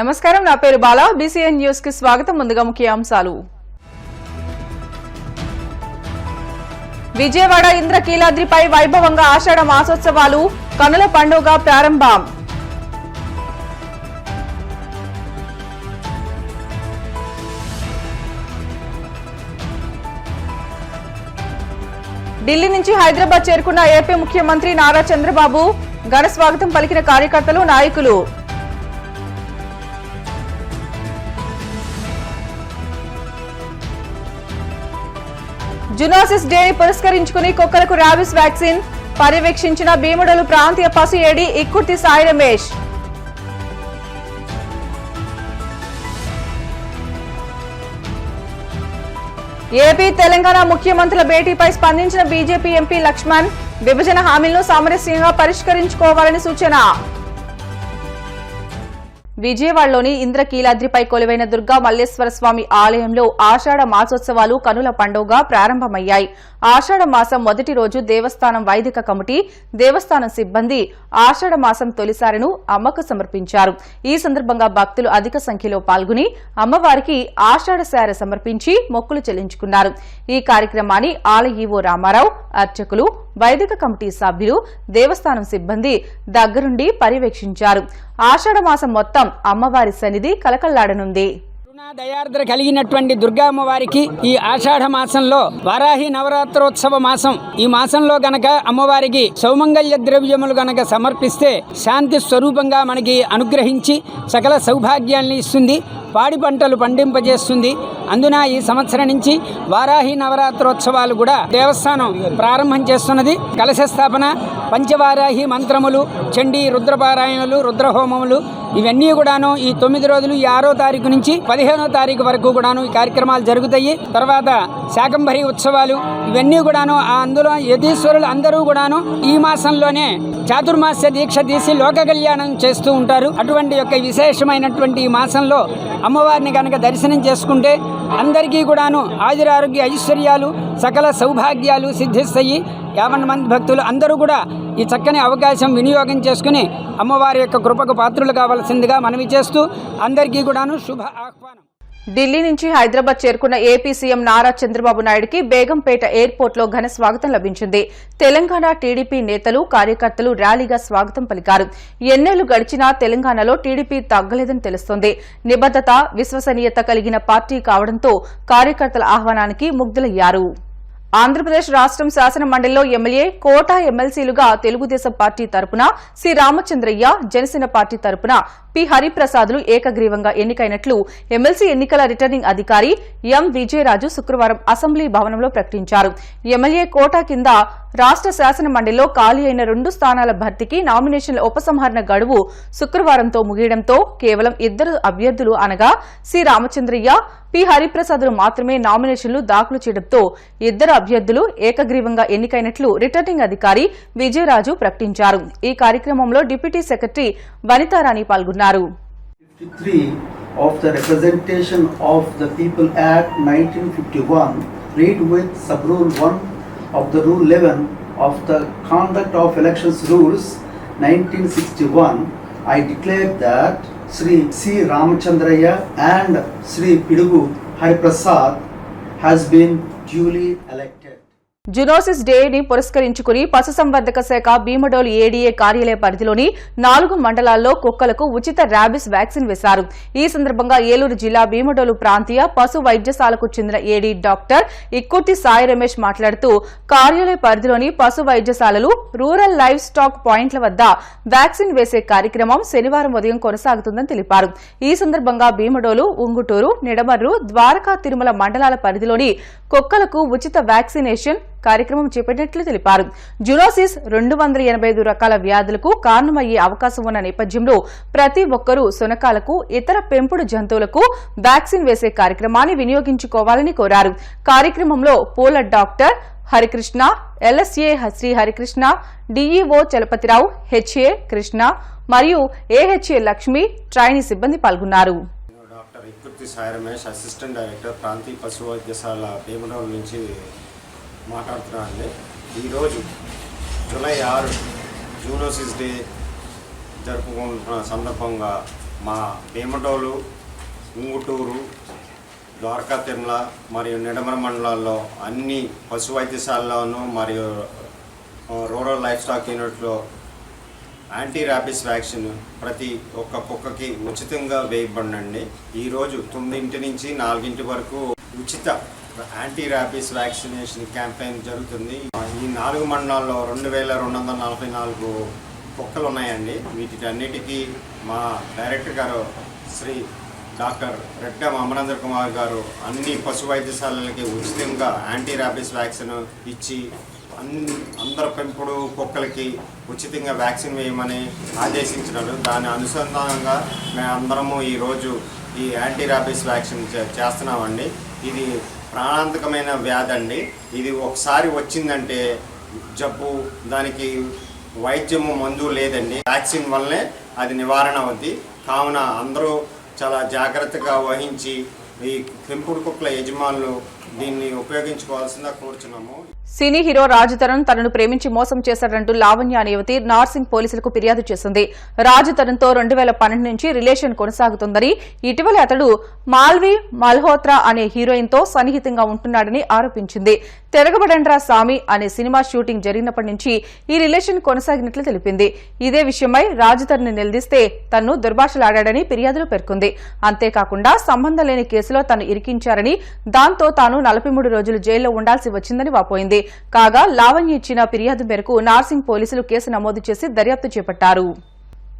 నమస్కారం, నా పేరు బాలా. బీసీఎన్ న్యూస్ కి స్వాగతం. ముందుగా ముఖ్యాంశాలు. విజయవాడ ఇంద్రకీలాద్రిపై వైభవంగా ఆషాఢ మాసోత్సవాలు, కనుల పండుగ ప్రారంభం. ఢిల్లీ నుంచి హైదరాబాద్ చేరుకున్న ఏపీ ముఖ్యమంత్రి నారా చంద్రబాబు, ఘన స్వాగతం పలికిన కార్యకర్తలు, నాయకులు. జునోసిస్ డేని పురస్కరించుకుని కుక్కలకు ర్యాబిస్ వ్యాక్సిన్ పర్యవేక్షించిన భీముడోలు ప్రాంతీయ పశు ఏడీ ఇక్కుర్తి సాయి రమేష్. ఏపీ తెలంగాణ ముఖ్యమంత్రుల భేటీపై స్పందించిన బీజేపీ ఎంపీ లక్ష్మణ్, విభజన హామీలను సామరస్యంగా పరిష్కరించుకోవాలని సూచన. విజయవాడలోని ఇంద్రకీలాద్రిపై కొలువైన దుర్గా మల్లేశ్వర స్వామి ఆలయంలో ఆషాఢ మాసోత్సవాలు, కనుల పండుగ ప్రారంభమయ్యాయి. ఆషాఢ మాసం మొదటి రోజు దేవస్థానం వైదిక కమిటీ, దేవస్థానం సిబ్బంది ఆషాఢ మాసం తొలిసారిను అమ్మకు సమర్పించారు. ఈ సందర్భంగా భక్తులు అధిక సంఖ్యలో పాల్గొని అమ్మవారికి ఆషాఢ శార సమర్పించి మొక్కులు చెల్లించుకున్నారు. ఈ కార్యక్రమాన్ని ఆలయ ఈవో రామారావు, అర్చకులు, వైదిక కమిటీ సభ్యులు, దేవస్థానం సిబ్బంది దగ్గరుండి పర్యవేక్షించారు. ఆషాఢ మాసం మొత్తం అమ్మవారి సన్నిధి కలకల్లాడనుంది. దయార్ద్ర కలిగినటువంటి దుర్గా అమ్మవారికి ఈ ఆషాఢ మాసంలో వారాహి నవరాత్రోత్సవ మాసం. ఈ మాసంలో గనక అమ్మవారికి సౌమంగళ్య ద్రవ్యములు గనక సమర్పిస్తే శాంతి స్వరూపంగా మనకి అనుగ్రహించి సకల సౌభాగ్యాన్ని ఇస్తుంది, పాడి పంటలు పండింపజేస్తుంది. అందున ఈ సంవత్సరం నుంచి వారాహి నవరాత్రోత్సవాలు కూడా దేవస్థానం ప్రారంభం చేస్తున్నది. కలశ స్థాపన, పంచవారాహి మంత్రములు, చండీ రుద్రపారాయణలు, రుద్రహోమములు ఇవన్నీ కూడాను ఈ 9 రోజులు, ఈ 6వ తారీఖు నుంచి 15వ తారీఖు వరకు కూడాను ఈ కార్యక్రమాలు జరుగుతాయి. తర్వాత శాకంభరి ఉత్సవాలు ఇవన్నీ కూడాను అందులో యతీశ్వరులు అందరూ కూడాను ఈ మాసంలోనే చాతుర్మాస్య దీక్ష తీసి లోక కళ్యాణం చేస్తూ ఉంటారు. అటువంటి యొక్క విశేషమైనటువంటి ఈ మాసంలో అమ్మవారిని కనుక దర్శనం చేసుకుంటే అందరికీ కూడాను ఆయురారోగ్య ఐశ్వర్యాలు, సకల సౌభాగ్యాలు సిద్ధిస్తాయి. 50 మంది భక్తులు అందరూ కూడా ఈ చక్కని అవకాశం వినియోగం చేసుకుని అమ్మవారి యొక్క కృపకు పాత్రులు కావాల్సిందిగా మనవి చేస్తూ అందరికీ కూడాను శుభ ఆహ్వానం. ఢిల్లీ నుంచి హైదరాబాద్ చేరుకున్న ఏపీ సీఎం నారా చంద్రబాబు నాయుడుకి బేగంపేట ఎయిర్పోర్ట్ లో ఘన స్వాగతం లభించింది. తెలంగాణ టీడీపీ నేతలు, కార్యకర్తలు ర్యాలీగా స్వాగతం పలికారు. ఎన్నేళ్లు గడిచినా తెలంగాణలో టీడీపీ తగ్గలేదని తెలుస్తోంది. నిబద్దత, విశ్వసనీయత కలిగిన పార్టీ కావడంతో కార్యకర్తల ఆహ్వానానికి ముగ్ధులయ్యారు. ఆంధ్రప్రదేశ్ రాష్ట్రం శాసన మండలిలో ఎమ్మెల్యే, కోటా ఎమ్మెల్సీలుగా తెలుగుదేశం పార్టీ తరపున సి రామచంద్రయ్య, జనసేన పార్టీ తరపున పి హరిప్రసాద్లు ఏకగ్రీవంగా ఎన్నికైనట్లు ఎమ్మెల్సీ ఎన్నికల రిటర్నింగ్ అధికారి ఎం విజయరాజు శుక్రవారం అసెంబ్లీ భవనంలో ప్రకటించారు. ఎమ్మెల్యే కోటా కింద రాష్ట్ర శాసన మండలిలో ఖాళీ అయిన 2 స్థానాల భర్తీకి నామినేషన్ల ఉపసంహరణ గడువు శుక్రవారంతో ముగియడంతో కేవలం 2 అభ్యర్థులు అనగా సి రామచంద్రయ్య, పి హరిప్రసాద్లు మాత్రమే నామినేషన్లు దాఖలు చేయడంతో 2 అభ్యర్థులు ఏకగ్రీవంగా ఎన్నికైనట్లు రిటర్నింగ్ అధికారి విజయరాజు ప్రకటించారు. ఈ కార్యక్రమంలో డిప్యూటీ సెక్రటరీ వనితారాణి పాల్గొన్నారు. 53 of the Representation of the People Act 1951 read with Sub-Rule 1 of the Rule 11 of the Conduct of Elections Rules 1961, I declare that Sri C. Ramachandraya and Sri Pidugu Hariprasad has been duly elected. Zoonosis డేని పురస్కరించుకుని పశుసంవర్ధక శాఖ Bhimadolu ADA కార్యాలయ పరిధిలోని 4 మండలాల్లో కుక్కలకు ఉచిత rabies vaccine వేశారు. ఈ సందర్భంగా ఏలూరు జిల్లా భీముడోలు ప్రాంతీయ పశు వైద్యశాలకు చెందిన ఏడీ డాక్టర్ ఇక్కుర్తి సాయి రమేష్ మాట్లాడుతూ కార్యాలయ పరిధిలోని పశు వైద్యశాలలు, రూరల్ లైవ్ స్టాక్ పాయింట్ల వద్ద వ్యాక్సిన్ వేసే కార్యక్రమం శనివారం ఉదయం కొనసాగుతుందని తెలిపారు. ఈ సందర్భంగా భీముడోలు, ఉంగుటూరు, నిడమర్రు, ద్వారకా, తిరుమల మండలాల పరిధిలోని కుక్కలకు ఉచిత వ్యాక్సినేషన్ కార్యక్రమం చేపట్టినట్లు తెలిపారు. జునోసిస్ 285 రకాల వ్యాధులకు కారణమయ్యే అవకాశం ఉన్న నేపథ్యంలో ప్రతి ఒక్కరూ శునకాలకు, ఇతర పెంపుడు జంతువులకు వ్యాక్సిన్ వేసే కార్యక్రమాన్ని వినియోగించుకోవాలని కోరారు. కార్యక్రమంలో పూల doctor Harikrishna, LSA Shri Harikrishna, DEO Chalapathirao, HA Krishna మరియు ఏహెచ్ఏ లక్ష్మి, ట్రైనీ సిబ్బంది పాల్గొన్నారు. Doctor Ikkurthi Sai Ramesh, assistant director, ప్రాంతీయ పశు వైద్యశాల భీమడోలు నుంచి మాట్లాడుతున్నానండి. ఈరోజు జూలై 6 జూనోసిస్ డే జరుపుకుంటున్న సందర్భంగా మా పేమటోలు, ఉంగుటూరు, ద్వారకా తిరుమల మరియు నిడమర మండలాల్లో అన్ని పశు వైద్యశాలలోనూ మరియు రూరల్ లైఫ్ స్టాక్ యూనిట్లో యాంటీ ర్యాబిస్ వ్యాక్సిన్ ప్రతి ఒక్క కుక్కకి ఉచితంగా వేయబడండి. ఈరోజు 9 నుంచి 4 వరకు ఉచిత యాంటీ ర్యాబిస్ వ్యాక్సినేషన్ క్యాంపెయిన్ జరుగుతుంది. ఈ 4 మండలాల్లో 2244 కుక్కలు ఉన్నాయండి. వీటికన్నిటికీ మా డైరెక్టర్ గారు శ్రీ డాక్టర్ రెడ్డ అమరేంద్ర కుమార్ గారు అన్ని పశు వైద్యశాలలకి ఉచితంగా యాంటీ ర్యాబిస్ వ్యాక్సిన్ ఇచ్చి అందరు పెంపుడు కుక్కలకి ఉచితంగా వ్యాక్సిన్ వేయమని ఆదేశించినారు. దాని అనుసంధానంగా మేమందరము ఈరోజు ఈ యాంటీ ర్యాబిస్ వ్యాక్సిన్ చేస్తున్నామండి. ఇది ప్రాణాంతకమైన వ్యాధి అండి. ఇది ఒకసారి వచ్చిందంటే జబ్బు, దానికి వైద్యము మందు లేదండి. వ్యాక్సిన్ వల్లనే అది నివారణ అవుద్ది. కావున అందరూ చాలా జాగ్రత్తగా వహించి ఈ పెంపుడు కుక్కల యజమానులు దీన్ని ఉపయోగించుకోవాల్సిందిగా కోరుచున్నాము. సినీ హీరో రాజు తరుణ్ తనను ప్రేమించి మోసం చేశాడంటూ లావణ్య అనే యువతి నార్సింగ్ పోలీసులకు ఫిర్యాదు చేసింది. రాజు తరుణ్తో 2012 నుంచి రిలేషన్ కొనసాగుతుందని, ఇటీవల అతడు మాల్వి మల్హోత్రా అనే హీరోయిన్తో సన్నిహితంగా ఉంటున్నాడని ఆరోపించింది. తిరగబడండ్రా సామి అనే సినిమా షూటింగ్ జరిగినప్పటి నుంచి ఈ రిలేషన్ కొనసాగినట్లు తెలిపింది. ఇదే విషయమై రాజు తరుణ్ నిలదీస్తే తనను దుర్భాషలాడాడని ఫిర్యాదులో పేర్కొంది. అంతేకాకుండా సంబంధం లేని కేసులో తను ఇరికించారని, దాంతో తాను 43 రోజులు జైల్లో ఉండాల్సి వచ్చిందని వాపోయింది. కాగా లావణ్య ఇచ్చిన ఫిర్యాదు మేరకు నార్సింగ్ పోలీసులు కేసు నమోదు చేసి దర్యాప్తు చేపట్టారు.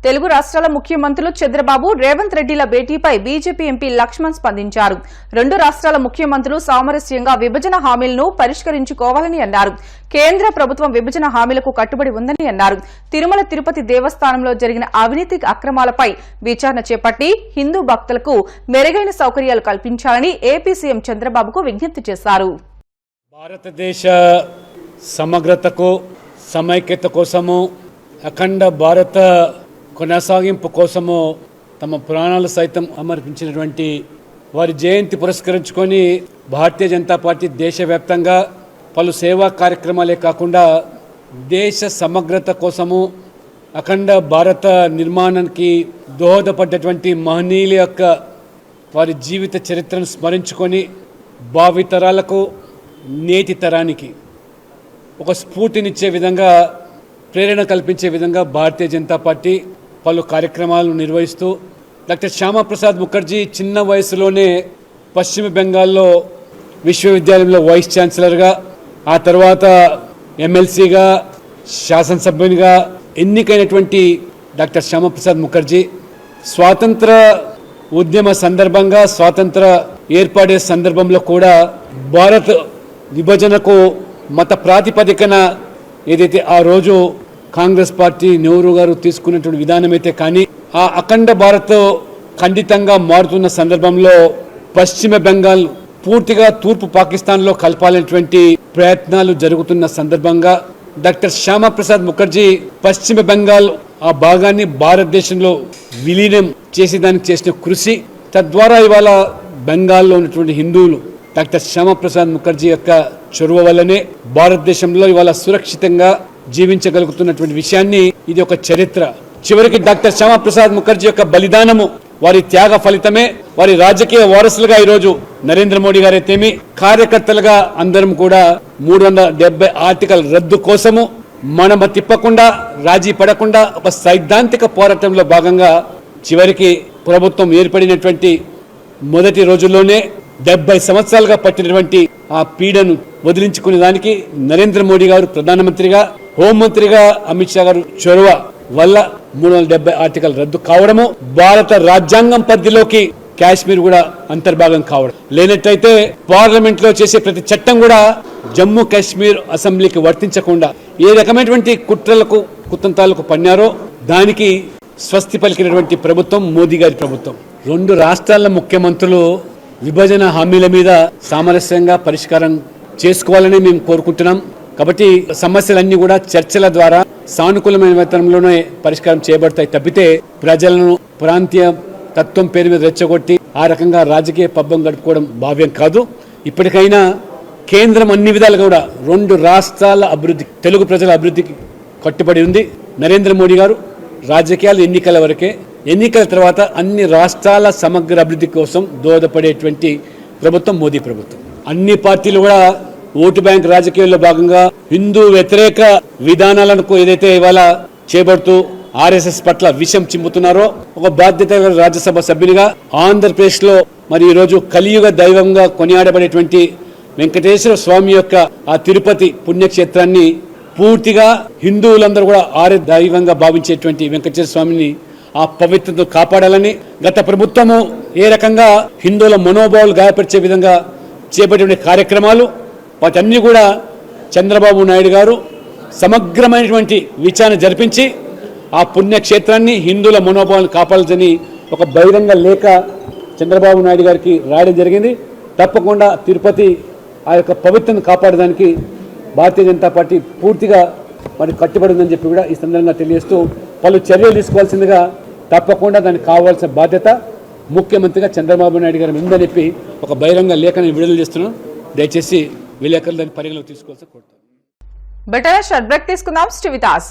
తెలుగు రాష్ట్రాల ముఖ్యమంత్రులు చంద్రబాబు, రేవంత్ రెడ్డిల భేటీపై బీజేపీ ఎంపీ లక్ష్మణ్ స్పందించారు. 2 రాష్ట్రాల ముఖ్యమంత్రులు సామరస్యంగా విభజన హామీలను పరిష్కరించుకోవాలని అన్నారు. కేంద్ర ప్రభుత్వం విభజన హామీలకు కట్టుబడి ఉందని అన్నారు. తిరుమల తిరుపతి దేవస్థానంలో జరిగిన అవినీతి అక్రమాలపై విచారణ చేపట్టి హిందూ భక్తులకు మెరుగైన సౌకర్యాలు కల్పించాలని ఏపీ సీఎం చంద్రబాబుకు విజ్ఞప్తి చేశారు. భారతదేశ సమగ్రతకు, సమైక్యత కోసము, అఖండ భారత కొనసాగింపు కోసము తమ ప్రాణాలు సైతం సమర్పించినటువంటి వారి జయంతి పురస్కరించుకొని భారతీయ జనతా పార్టీ దేశవ్యాప్తంగా పలు సేవా కార్యక్రమాలే కాకుండా దేశ సమగ్రత కోసము, అఖండ భారత నిర్మాణానికి దోహదపడ్డటువంటి మహనీయుల యొక్క వారి జీవిత చరిత్రను స్మరించుకొని భావితరాలకు, నేటి తరానికి ఒక స్ఫూర్తినిచ్చే విధంగా, ప్రేరణ కల్పించే విధంగా భారతీయ జనతా పార్టీ పలు కార్యక్రమాలను నిర్వహిస్తూ డాక్టర్ శ్యామాప్రసాద్ ముఖర్జీ చిన్న వయసులోనే పశ్చిమ బెంగాల్లో విశ్వవిద్యాలయంలో వైస్ ఛాన్సలర్గా, ఆ తర్వాత ఎమ్మెల్సీగా, శాసనసభ్యునిగా ఎన్నికైనటువంటి డాక్టర్ శ్యామాప్రసాద్ ముఖర్జీ స్వాతంత్ర ఉద్యమ సందర్భంగా, స్వాతంత్ర ఏర్పడే సందర్భంలో కూడా భారత్ విభజనకు మత ప్రాతిపదికన ఏదైతే ఆ రోజు కాంగ్రెస్ పార్టీ, నెహ్రూ గారు తీసుకున్నటువంటి విధానమైతే కానీ, ఆ అఖండ భారత్ ఖండితంగా మారుతున్న సందర్భంలో పశ్చిమ బెంగాల్ పూర్తిగా తూర్పు పాకిస్తాన్లో కలపాలనేటువంటి ప్రయత్నాలు జరుగుతున్న సందర్భంగా డాక్టర్ శ్యామాప్రసాద్ ముఖర్జీ పశ్చిమ బెంగాల్ ఆ భాగాన్ని భారతదేశంలో విలీనం చేసేదానికి చేసిన కృషి, తద్వారా ఇవాళ బెంగాల్లో ఉన్నటువంటి హిందువులు డాక్టర్ శ్యామాప్రసాద్ ముఖర్జీ యొక్క చొరవ వల్లనే భారతదేశంలో ఇవాళ సురక్షితంగా జీవించగలుగుతున్నటువంటి విషయాన్ని, ఇది ఒక చరిత్ర. చివరికి డాక్టర్ శ్యామాప్రసాద్ ముఖర్జీ యొక్క బలిదానము, వారి త్యాగ ఫలితమే వారి రాజకీయ వారసులుగా ఈరోజు నరేంద్ర మోడీ గారైతేమి, కార్యకర్తలుగా అందరం కూడా 370 ఆర్టికల్ రద్దు కోసము మనమ తిప్పకుండా, రాజీ పడకుండా ఒక సైద్ధాంతిక పోరాటంలో భాగంగా చివరికి ప్రభుత్వం ఏర్పడినటువంటి మొదటి రోజుల్లోనే 70 సంవత్సరాలుగా పట్టినటువంటి ఆ పీడను వదిలించుకునే దానికి నరేంద్ర మోడీ గారు ప్రధానమంత్రిగా, హోంమంత్రిగా అమిత్ షా గారు చొరవ వల్ల 370 ఆర్టికల్ రద్దు కావడము, భారత రాజ్యాంగం పరిధిలోకి కాశ్మీర్ కూడా అంతర్భాగం కావడం, లేనట్టయితే పార్లమెంట్ లో చేసే ప్రతి చట్టం కూడా జమ్మూ కాశ్మీర్ అసెంబ్లీకి వర్తించకుండా ఏ రకమైనటువంటి కుట్రలకు, కుతంత్రాలకు పన్నారో దానికి స్వస్తి పలికినటువంటి ప్రభుత్వం మోదీ గారి ప్రభుత్వం. 2 రాష్ట్రాల ముఖ్యమంత్రులు విభజన హామీల మీద సామరస్యంగా పరిష్కారం చేసుకోవాలని మేము కోరుకుంటున్నాం. కాబట్టి సమస్యలన్నీ కూడా చర్చల ద్వారా సానుకూలమైన విధానంలోనే పరిష్కారం చేయబడతాయి తప్పితే ప్రజలను ప్రాంతీయ తత్వం పేరు మీద రెచ్చగొట్టి ఆ రకంగా రాజకీయ పబ్బం గడుపుకోవడం భావ్యం కాదు. ఇప్పటికైనా కేంద్రం అన్ని విధాలుగా కూడా 2 రాష్ట్రాల అభివృద్ధి, తెలుగు ప్రజల అభివృద్ధికి కట్టుబడి ఉంది. నరేంద్ర మోడీ గారు రాజకీయాలు ఎన్నికల వరకే, ఎన్నికల తర్వాత అన్ని రాష్ట్రాల సమగ్ర అభివృద్ధి కోసం దోహదపడేటువంటి ప్రభుత్వం మోదీ ప్రభుత్వం. అన్ని పార్టీలు కూడా ఓటు బ్యాంక్ రాజకీయాల్లో భాగంగా హిందూ వ్యతిరేక విధానాలను ఏదైతే ఇవాళ చేపడుతూ ఆర్ఎస్ఎస్ పట్ల విషం చిమ్ముతున్నారో, ఒక బాధ్యత రాజ్యసభ సభ్యునిగా ఆంధ్రప్రదేశ్లో మరి ఈరోజు కలియుగ దైవంగా కొనియాడబడేటువంటి వెంకటేశ్వర స్వామి యొక్క ఆ తిరుపతి పుణ్యక్షేత్రాన్ని పూర్తిగా హిందువులందరూ కూడా ఆర్య దైవంగా భావించేటువంటి వెంకటేశ్వర స్వామిని ఆ పవిత్రతను కాపాడాలని గత ప్రభుత్వము ఏ రకంగా హిందువుల మనోభావాలు గాయపరిచే విధంగా చేపట్టే కార్యక్రమాలు వాటన్నీ కూడా చంద్రబాబు నాయుడు గారు సమగ్రమైనటువంటి విచారణ జరిపించి ఆ పుణ్యక్షేత్రాన్ని హిందువుల మనోభావాలను కాపాడాలని ఒక బహిరంగ లేఖ చంద్రబాబు నాయుడు గారికి రాయడం జరిగింది. తప్పకుండా తిరుపతి ఆ యొక్క పవిత్రను కాపాడడానికి భారతీయ జనతా పార్టీ పూర్తిగా మరి కట్టుబడిందని చెప్పి కూడా ఈ సందర్భంగా తెలియజేస్తూ పలు చర్యలు తీసుకోవాల్సిందిగా తప్పకుండా దానికి కావాల్సిన బాధ్యత ముఖ్యమంత్రిగా చంద్రబాబు నాయుడు గారి ఉందని చెప్పి ఒక బహిరంగ లేఖను విడుదల చేస్తున్నాం. దయచేసి విలేకరులు దాన్ని పరిగణలోకి తీసుకోవాల్సి కోరుతాను. బెటర్ షార్ట్ బ్రేక్ తీసుకుందాం. Stay with us.